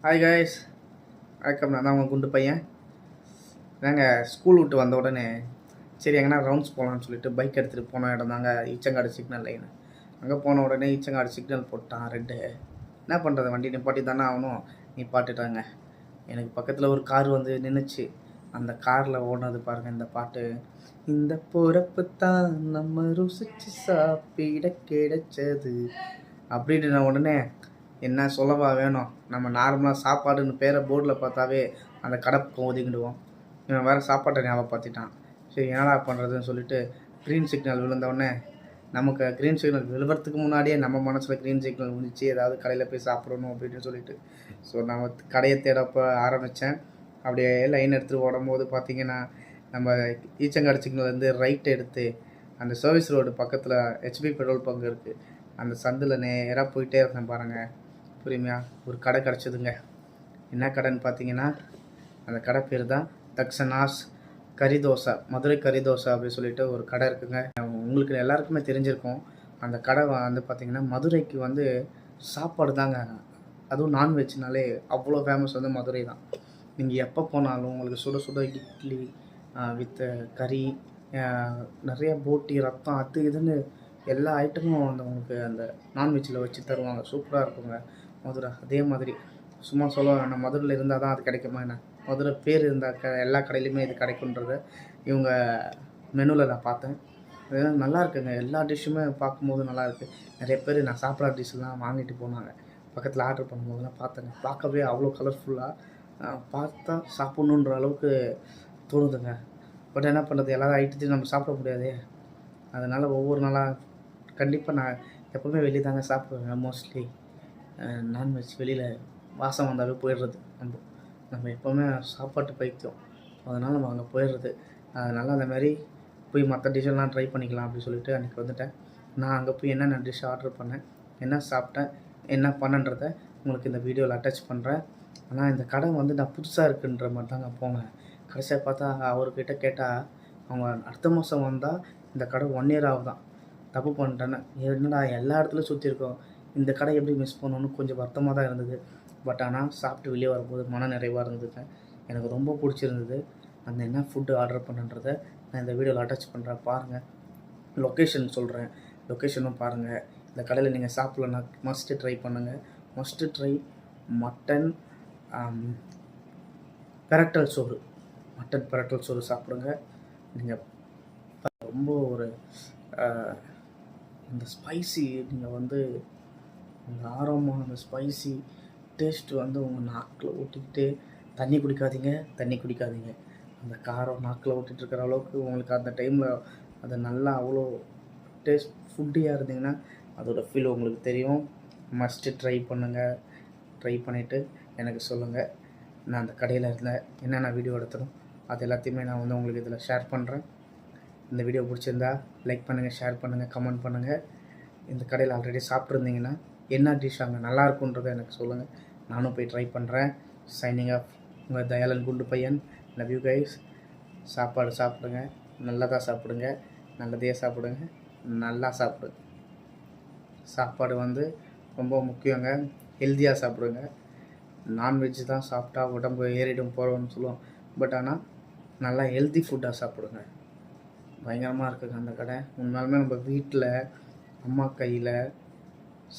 Hi guys, வணக்கம். நான் தான் உங்கள் குண்டு பையன். நாங்கள் ஸ்கூல் விட்டு வந்த உடனே சரி எங்கன்னா ரவுண்ட்ஸ் போகலான்னு சொல்லிட்டு பைக் எடுத்துகிட்டு போன இடம் தாங்க ஈச்சங்காடு சிக்னல் லைனு. அங்கே போன உடனே ஈச்சங்காடு சிக்னல் போட்டான் ரெட்டு. என்ன பண்ணுறது, வண்டி நிப்பாட்டி தானே ஆகணும். நிப்பாட்டிட்டாங்க. எனக்கு பக்கத்தில் ஒரு கார் வந்து நின்றுச்சு. அந்த காரில் ஓடினது பாருங்கள் இந்த பாட்டு. இந்த பொறப்பு தான் நம்ம ருசிச்சு சாப்பிட கிடைச்சது அப்படின்னு உடனே என்ன சொல்லவா வேணும். நம்ம நார்மலாக சாப்பாடுன்னு பேரை போர்டில் பார்த்தாவே அந்த கடை ஒதுங்கிடுவோம். இவன் வேறு சாப்பாட்டை ஞாபகப்படுத்திட்டான். சரி என்னடா பண்ணுறதுன்னு சொல்லிட்டு க்ரீன் சிக்னல் விழுந்தவுடனே நமக்கு க்ரீன் சிக்னல் விழுவறதுக்கு முன்னாடியே நம்ம மனசில் க்ரீன் சிக்னல் விழுந்துச்சு, ஏதாவது கடையில் போய் சாப்பிடணும் அப்படின்னு சொல்லிட்டு. ஸோ நான் கடையை தேடப்போ ஆரம்பித்தேன். அப்படியே லைன் எடுத்துகிட்டு ஓடும்போது பார்த்திங்கன்னா நம்ம ஈச்சங்காடு சிக்னல்லேருந்து ரைட் எடுத்து அந்த சர்வீஸ் ரோடு பக்கத்தில் ஹெச்பி பெட்ரோல் பங்க் இருக்குது. அந்த சந்தில் நேராக போயிட்டே இருந்தேன் பாருங்கள். புரியுமையா ஒரு கடை கிடச்சிதுங்க. என்ன கடைன்னு பார்த்தீங்கன்னா அந்த கடை பேர் தான் தக்ஷனாஸ் கறி தோசை, மதுரை கறி தோசை அப்படின்னு சொல்லிட்டு ஒரு கடை இருக்குங்க. உங்களுக்கு எல்லாருக்குமே தெரிஞ்சிருக்கும். அந்த கடை வந்து பார்த்திங்கன்னா மதுரைக்கு வந்து சாப்பாடு தாங்க, அதுவும் நான்வெஜ்னாலே அவ்வளோ ஃபேமஸ் வந்து மதுரை தான். நீங்கள் எப்போ போனாலும் உங்களுக்கு சுட சுட இட்லி வித் கறி, நிறைய போட்டி, ரத்தம், அது இதுன்னு எல்லா ஐட்டமும் வந்து உங்களுக்கு அந்த நான்வெஜ்ஜில் வச்சு தருவாங்க. சூப்பராக இருக்குங்க மதுரை. அதே மாதிரி சும்மா சொல்ல வேணாம், மதுரையில் இருந்தால் தான் அது கிடைக்குமா என்ன, மதுரை பேர் இருந்தால் எல்லா கடையிலையுமே இது கிடைக்குன்றத இவங்க மெனுவில் நான் பார்த்தேன். இதெல்லாம் நல்லா இருக்குங்க. எல்லா டிஷ்ஷுமே பார்க்கும்போது நல்லாயிருக்கு. நிறைய பேர் நான் சாப்பிட்ற டிஷ்ஷெலாம் வாங்கிட்டு போனாங்க. பக்கத்தில் ஆர்டர் பண்ணும்போதெல்லாம் பார்த்தேங்க. பார்க்கவே அவ்வளோ கலர்ஃபுல்லாக பார்த்தா சாப்பிட்ணுன்ற அளவுக்கு தோணுதுங்க. பட் என்ன பண்ணுறது, எல்லாரும் ஐட்டத்தையும் நம்ம சாப்பிட முடியாதே. அதனால் ஒவ்வொரு நாளாக கண்டிப்பாக நான் எப்போவுமே வெளியே தாங்க சாப்பிடுவேன். மோஸ்ட்லி நான்வெஜ் வெளியில் வாசம் வந்தாலே போயிடுறது. நம்ம எப்போவுமே சாப்பாட்டு பைத்தியம். அதனால் நம்ம அங்கே போயிடுறது. அதனால் அந்த மாதிரி போய் மற்ற டிஷ்ஷெல்லாம் ட்ரை பண்ணிக்கலாம் அப்படின்னு சொல்லிட்டு அன்றைக்கி வந்துட்டேன். நான் அங்கே போய் என்னென்ன டிஷ் ஆர்டர் பண்ணேன், என்ன சாப்பிட்டேன், என்ன பண்ணன்றதை உங்களுக்கு இந்த வீடியோவில் அட்டாச் பண்ணுறேன். ஆனால் இந்த கடை வந்து நான் புதுசாக இருக்குன்ற மாதிரி தாங்க போனேன். கடைசியாக பார்த்தா அவர்கிட்ட கேட்டால் அவங்க அடுத்த மாதம் வந்தால் இந்த கடை 1 year ஆகுதான். தப்பு பண்ணிட்டேன்னு. என்னடா எல்லா இடத்துலையும் சுற்றிருக்கோம், இந்த கடை எப்படி மிஸ் பண்ணணும்னு கொஞ்சம் வருத்தமாக தான் இருந்தது. பட் ஆனால் சாப்பிட்டு வெளியே வரும்போது மன நிறைவாக இருந்ததுங்க. எனக்கு ரொம்ப பிடிச்சிருந்தது. அந்த என்ன ஃபுட்டு ஆர்டர் பண்ணுன்றதை நான் இந்த வீடியோவில் அட்டாச் பண்ணுறேன் பாருங்கள். லொக்கேஷன் சொல்கிறேன், லொக்கேஷனும் பாருங்கள். இந்த கடையில் நீங்கள் சாப்பிட்லன்னா மஸ்ட்டு ட்ரை பண்ணுங்கள். மஸ்ட்டு ட்ரை மட்டன் பெரட்டல் சோறு, மட்டன் பெரட்டல் சோறு சாப்பிடுங்க. நீங்கள் ரொம்ப ஒரு அந்த ஸ்பைசி, நீங்கள் வந்து அந்த ஆரமாக அந்த ஸ்பைசி டேஸ்ட்டு வந்து உங்கள் நாக்கில் ஊட்டிக்கிட்டு தண்ணி குடிக்காதீங்க. அந்த காரம் நாக்கில் ஊட்டிகிட்டு இருக்கிற அளவுக்கு உங்களுக்கு அந்த டைமில் அது நல்லா அவ்வளோ டேஸ்ட் ஃபுட்டியாக இருந்தீங்கன்னா அதோடய ஃபீல் உங்களுக்கு தெரியும். மஸ்ட்டு ட்ரை பண்ணுங்கள். ட்ரை பண்ணிவிட்டு எனக்கு சொல்லுங்கள். நான் அந்த கடையில் இருந்தேன் என்னென்ன வீடியோ எடுத்தணும் அது எல்லாத்தையுமே நான் வந்து உங்களுக்கு இதில் ஷேர் பண்ணுறேன். இந்த வீடியோ பிடிச்சிருந்தா லைக் பண்ணுங்கள், ஷேர் பண்ணுங்கள், கமெண்ட் பண்ணுங்கள். இந்த கடையில் ஆல்ரெடி சாப்பிட்ருந்தீங்கன்னா என்ன டிஷ் அங்கே நல்லாயிருக்குன்றதை எனக்கு சொல்லுங்கள். நானும் போய் ட்ரை பண்ணுறேன். சைனிங் ஆஃப், உங்கள் தயாளன் குண்டு பையன். Love you guys. சாப்பாடு சாப்பிடுங்க, நல்லதாக சாப்பிடுங்க, நல்லதையே சாப்பிடுங்க, நல்லா சாப்பிடுங்க. சாப்பாடு வந்து ரொம்ப முக்கியங்க. ஹெல்த்தியாக சாப்பிடுங்க. நான்வெஜ் தான் சாப்பிட்டா உடம்பு ஏறிடும் போகிறோம்னு சொல்லுவோம். பட் ஆனால் நல்லா ஹெல்த்தி ஃபுட்டாக சாப்பிடுங்க. பயங்கரமாக இருக்குங்க அந்த கடை. உண்மையாலுமே நம்ம வீட்டில் அம்மா கையில்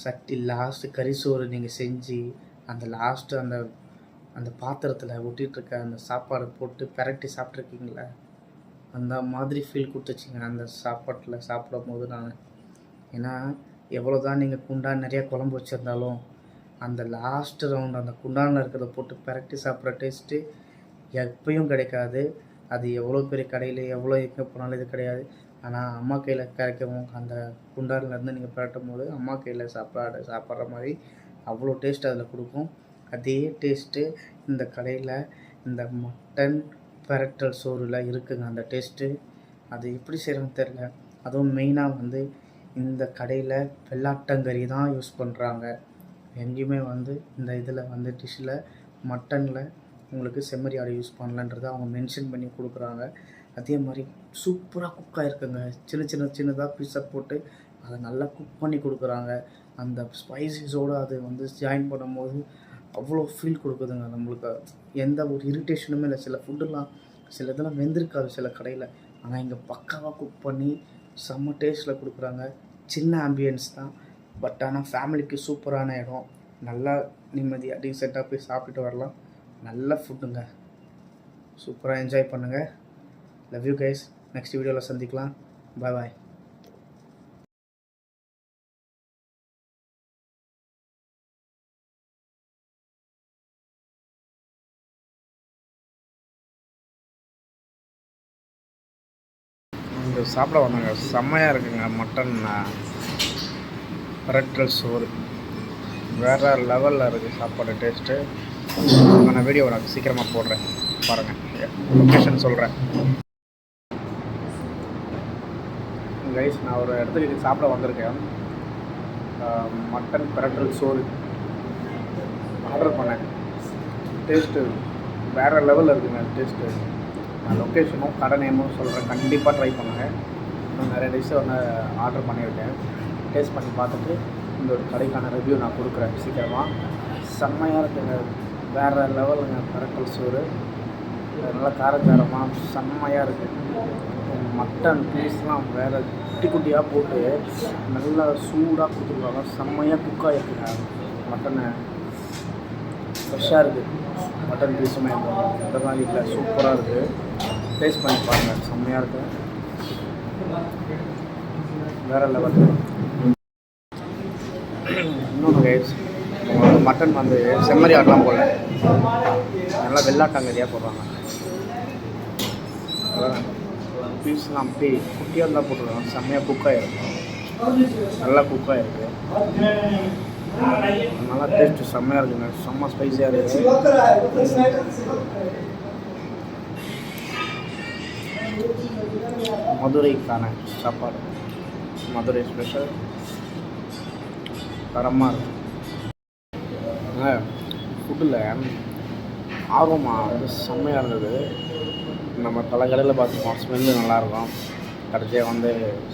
சட்டி லாஸ்ட்டு கறிசோறு நீங்கள் செஞ்சு அந்த லாஸ்ட்டு அந்த அந்த பாத்திரத்தில் ஒட்டிகிட்ருக்க அந்த சாப்பாடு போட்டு பெரட்டி சாப்பிட்ருக்கீங்களே, அந்த மாதிரி ஃபீல் கொடுத்துச்சிங்க அந்த சாப்பாட்டில் சாப்பிடும் போது நான். ஏன்னா எவ்வளோ தான் நீங்கள் குண்டான் நிறையா குழம்பு வச்சுருந்தாலும் அந்த லாஸ்ட்டு ரவுண்ட் அந்த குண்டானில் இருக்கிறத போட்டு பெரட்டி சாப்பிட்ற டேஸ்ட்டு எப்பயும் கிடைக்காது. அது எவ்வளோ பெரிய கடையில் எவ்வளோ எங்கே போனாலும் இது கிடையாது. ஆனால் அம்மா கையில் கிடைக்கவும் அந்த குண்டான்லேருந்து நீங்கள் பெரட்டும் போது அம்மா கையில் சாப்பிட்ற மாதிரி அவ்வளோ டேஸ்ட் அதில் கொடுக்கும். அதே டேஸ்ட்டு இந்த கடையில் இந்த மட்டன் பெரட்டல் சோறில் இருக்குங்க அந்த டேஸ்ட்டு. அது எப்படி செய்கிறோன்னு தெரில. அதுவும் மெயினாக வந்து இந்த கடையில் வெள்ளாட்டங்கறி தான் யூஸ் பண்ணுறாங்க. எங்கேயுமே வந்து இந்த இதில் வந்து டிஷ்ஷில் மட்டனில் உங்களுக்கு செம்மறி ஆடு யூஸ் பண்ணலன்றதை அவங்க மென்ஷன் பண்ணி கொடுக்குறாங்க. அதே மாதிரி சூப்பராக குக் ஆகிருக்குங்க. சின்னதாக பீஸை போட்டு அதை நல்லா குக் பண்ணி கொடுக்குறாங்க. அந்த ஸ்பைசஸோடு அது வந்து ஜாயின் பண்ணும்போது அவ்வளோ ஃபீல் கொடுக்குதுங்க நம்மளுக்கு. எந்த ஒரு இரிட்டேஷனுமே இல்லை. சில ஃபுட்டுலாம் சில இதெல்லாம் வெந்திருக்காது சில கடையில், ஆனால் இங்கே பக்காவாக குக் பண்ணி செம்ம டேஸ்ட்டில் கொடுக்குறாங்க. சின்ன ஆம்பியன்ஸ் தான், பட் ஆனால் ஃபேமிலிக்கு சூப்பரான இடம். நல்லா நிம்மதியாக டீசெண்டாக போய் சாப்பிட்டுட்டு வரலாம். நல்ல ஃபுட்டுங்க, சூப்பராக என்ஜாய் பண்ணுங்கள். Love you guys. நெக்ஸ்ட் வீடியோவில் சந்திக்கலாம். பாய் பாய். இங்கே சாப்பிட வந்தாங்க, செம்மையாக இருக்குங்க. மட்டன் பிரட்டல் சோறு வேறு லெவலில் இருக்குது சாப்பாடு டேஸ்ட்டு. நான் வீடியோ நான் சீக்கிரமாக போடுறேன் பாருங்கள், லொக்கேஷன் சொல்கிறேன் கைஸ். நான் ஒரு இடத்துக்கு சாப்பிட வந்திருக்கேன். மட்டன் பிரட்டல் சோறு ஆர்டர் பண்ணேன். டேஸ்ட்டு வேறு லெவலில் இருக்குங்க டேஸ்ட்டு. நான் லொக்கேஷனும் கடை நேமும் சொல்கிறேன், கண்டிப்பாக ட்ரை பண்ணுங்கள். இன்னும் நிறைய டிஷ்ஷை வந்து ஆர்டர் பண்ணியிருக்கேன். டேஸ்ட் பண்ணி பார்த்துட்டு இந்த ஒரு கடைக்கான ரிவ்யூ நான் கொடுக்குறேன் சீக்கிரமாக. செம்மையாக இருக்குங்க, வேறு லெவலுங்க. பிரட்டல் சோறு நல்லா காரக்காரமாக செம்மையாக இருக்குது. மட்டன் பீஸ்லாம் வேறு குட்டி குட்டியாக போட்டு நல்லா சூடாக கொடுத்துருவாங்க. செம்மையாக குக் ஆகிருக்குங்க மட்டனை, ஃப்ரெஷ்ஷாக இருக்குது. மட்டன் பீஸுமே இந்த மாதிரி இல்லை, சூப்பராக இருக்குது. டேஸ்ட் பண்ணி பாருங்கள், செம்மையாக இருக்குது, வேறு லெவல். இன்னொன்று கைஸ், மட்டன் வந்து செம்மறி ஆடெலாம் போடல, நல்லா வெள்ளாட்டாங்கரியாக போடுறாங்க. பீஸ்லாம் அப்படி குட்டியாக இருந்தால் போட்டுருவாங்க. செம்மையாக குக்காகிருக்கும், நல்லா குக்காகிருக்கு. நல்லா டேஸ்ட்டு செம்மையாக இருக்குங்க, செம்ம ஸ்பைஸியாக இருக்குது. மதுரைக்கான சாப்பாடு, மதுரை ஸ்பெஷல், தரமாக இருக்கும். ஃபுட்டில் ஆர்வமாக வந்து செம்மையாக இருந்தது. நம்ம பல கடையில் பார்த்துப்போம், ஸ்மெல்லு நல்லாயிருக்கும், கடைசியாக வந்து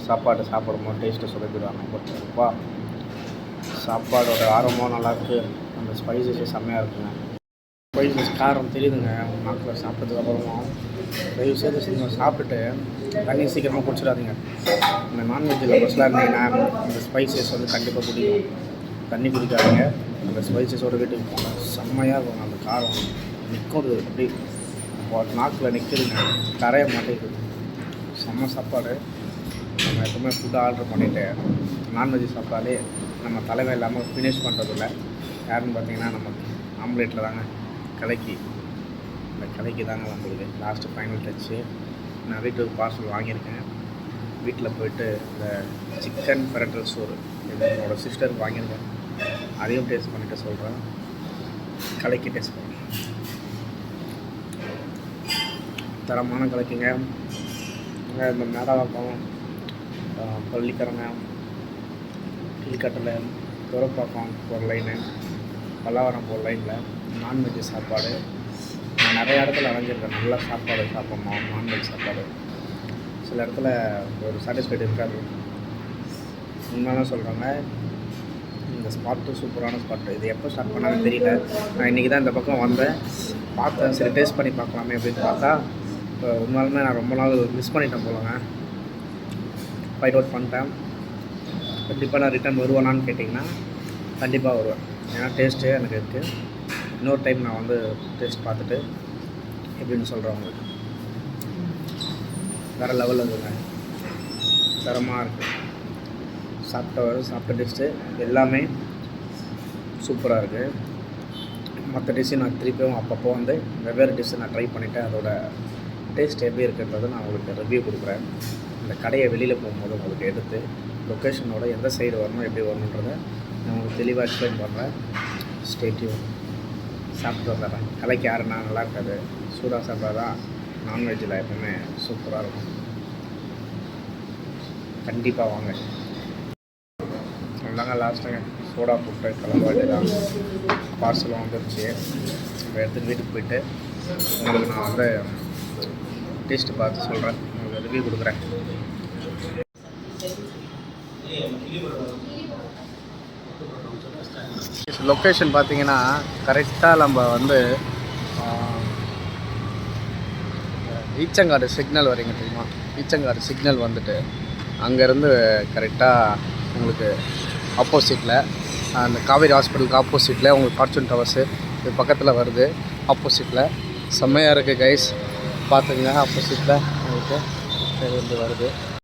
சாப்பாடு சாப்பிடும்போது டேஸ்ட்டு சொல்லிடுவாங்க. பட் அப்பா சாப்பாடோட ஆர்வமாக நல்லாயிருக்கு. அந்த ஸ்பைசஸே செம்மையாக இருக்குங்க. ஸ்பைசஸ் காரம் தெரியுதுங்க நாக்கில் சாப்பிட்டதுக்கு அப்புறமா. தயவு செய்து சீக்கிரம் சாப்பிட்டுட்டு தண்ணி சீக்கிரமாக குடிச்சிடாதீங்க. இந்த நான்வெஜ் லவர்ஸ்லாம் இருந்தீங்கன்னா இந்த ஸ்பைசஸ் வந்து கண்டிப்பாக குடிக்கும். தண்ணி குடிக்காதீங்க, அந்த ஸ்பைசஸோடு வீட்டுக்கு போங்க. செம்மையாக இருக்கும். அந்த காரம் நிற்கும், அப்படி நாக்கில் நிற்குதுங்க, கரைய மாட்டேங்குது. செம்ம சாப்பாடு. நம்ம எப்பவுமே ஃபுட்டு ஆர்டர் பண்ணிவிட்டு நான்வெஜ் சாப்பிட்டாலே நம்ம தலைமை இல்லாமல் ஃபினிஷ் பண்ணுறதில்ல. யாருன்னு பார்த்தீங்கன்னா நம்ம ஆம்லேட்டில் தாங்க, கலக்கி, இந்த கலக்கி தாங்க வந்தது லாஸ்ட்டு ஃபைனல் டச்சு. நான் வீட்டுக்கு பார்சல் வாங்கியிருக்கேன். வீட்டில் போயிட்டு இந்த சிக்கன் பிரட்டல் சோறு இது என்னோடய சிஸ்டருக்கு வாங்கியிருக்கேன். அதையும் டேஸ்ட் பண்ணிவிட்டு சொல்கிறேன். கலக்கி டேஸ்ட் பண்ணுறேன். தரமான கலக்கிங்க. இந்த மேடவாக்கம், பள்ளிக்கரணை, கீழ்கட்டளை, துறப்பாக்கம் ஒரு லைனு, பல்லாவரம் ஒரு லைனில் நான்வெஜ் சாப்பாடு நான் நிறைய இடத்துல அலைஞ்சிருக்கேன். நல்லா சாப்பாடு சாப்பிட்ணும், நான்வெஜ் சாப்பாடு. சில இடத்துல ஒரு சாட்டிஸ்ஃபைடு இருக்காது. உண்மையாக சொல்கிறாங்க. இந்த ஸ்பாட்டு சூப்பரான ஸ்பாட்டு. இது எப்போ ஸ்டார்ட் பண்ணாலும் தெரியல. நான் இன்றைக்கி தான் இந்த பக்கம் வந்தேன், பார்த்தேன், சரி டேஸ்ட் பண்ணி பார்க்கலாமே அப்படின்னு பார்த்தா இப்போ உண்மையாலுமே நான் ரொம்ப நாள் மிஸ் பண்ணிட்டேன் போலங்க. ஃபைண்ட் அவுட் பண்ணிட்டேன். கண்டிப்பாக நான் ரிட்டர்ன் வருவேனான்னு கேட்டிங்கன்னா கண்டிப்பாக வருவேன். ஏன்னா டேஸ்ட்டு எனக்கு இருக்குது. இன்னொரு டைம் நான் வந்து டேஸ்ட் பார்த்துட்டு எப்படின்னு சொல்கிறேன் உங்களுக்கு. வேறு லெவலில் இருக்குங்க, தரமாக இருக்குது. சாப்பிட்ட டேஸ்ட்டு எல்லாமே சூப்பராக இருக்குது. மற்ற டிஷ்ஷு நான் திருப்பியும் அப்பப்போ வந்து வெவ்வேறு டிஷ்ஷு நான் ட்ரை பண்ணிவிட்டேன். அதோட டேஸ்ட் எப்படி இருக்குன்றதை நான் உங்களுக்கு ரிவ்யூ கொடுக்குறேன். இந்த கடையை வெளியில் போகும்போது உங்களுக்கு எடுத்து லொக்கேஷனோட எந்த சைடு வரணும், எப்படி வரணுன்றதை நான் உங்களுக்கு தெளிவாக எக்ஸ்பிளைன் பண்ணுறேன். Stay tune. சாப்பிட்டு வந்துடுறேன். கலைக்கு யாருன்னா நல்லா இருக்காது, சூடாக சாப்பிட்டா தான் நான்வெஜ்ஜில் எப்பவுமே சூப்பராக இருக்கும். கண்டிப்பாக வாங்க. அதாங்க லாஸ்ட்டுங்க, சோடா போட்டு கிளம்ப தான் பார்சல் வந்துருச்சு. நம்ம எடுத்துகிட்டு வீட்டுக்கு போயிட்டு உங்களுக்கு நான் வந்து டேஸ்ட்டு பார்த்து சொல்கிறேன், உங்களுக்கு ரிவ்யூ கொடுக்குறேன். லொக்கேஷன் பார்த்தீங்கன்னா கரெக்டாக நம்ம வந்து ஈச்சங்காடு சிக்னல் வரீங்க தெரியுமா? ஈச்சங்காடு சிக்னல் வந்துட்டு அங்கேருந்து கரெக்டாக உங்களுக்கு ஆப்போசிட்டில் அந்த காவேரி ஹாஸ்பிட்டலுக்கு ஆப்போசிட்டில் உங்களுக்கு ஃபார்ச்சூன் டவர்ஸு இது பக்கத்தில் வருது. ஆப்போசிட்டில் செம்மையாக இருக்குது கைஸ், பார்த்துங்க. ஆப்போசிட்டில் உங்களுக்கு வருது.